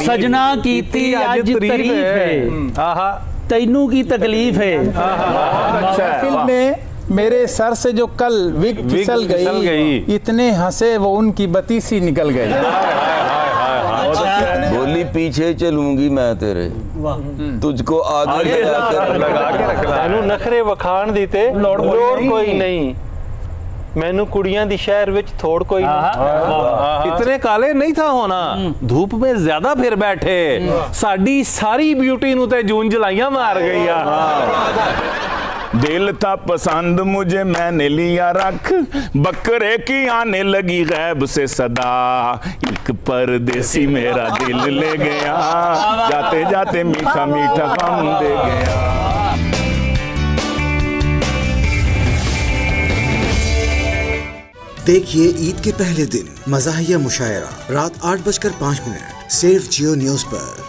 सजना कीती अज तारीफ है, आहा तैनू की तकलीफ है। महफिल में मेरे सर से जो कल विग फिसल गई, इतने हंसे वो उनकी बत्ती सी निकल गई। बोली पीछे चलूंगी मैं तेरे, तुझको आगे लगा के रखना। मैनू नखरे वखाण दीते लोड़ कोई नहीं, मैनू कुड़ियां दी शहर विच थोड़ कोई नहीं। इतने काले नहीं था होना, धूप में ज्यादा फिर बैठे, साडी सारी ब्यूटी नू ते जून जलाइयां मार गई। दिल था पसंद मुझे मैंने लिया रख, बकरे की आने लगी गैब से सदा, एक परदेसी मेरा दिल ले गया, जाते जाते मीठा मीठा गम दे गया। देखिए ईद के पहले दिन मज़ाहिया मुशायरा रात 8:05 सिर्फ जियो न्यूज़ पर।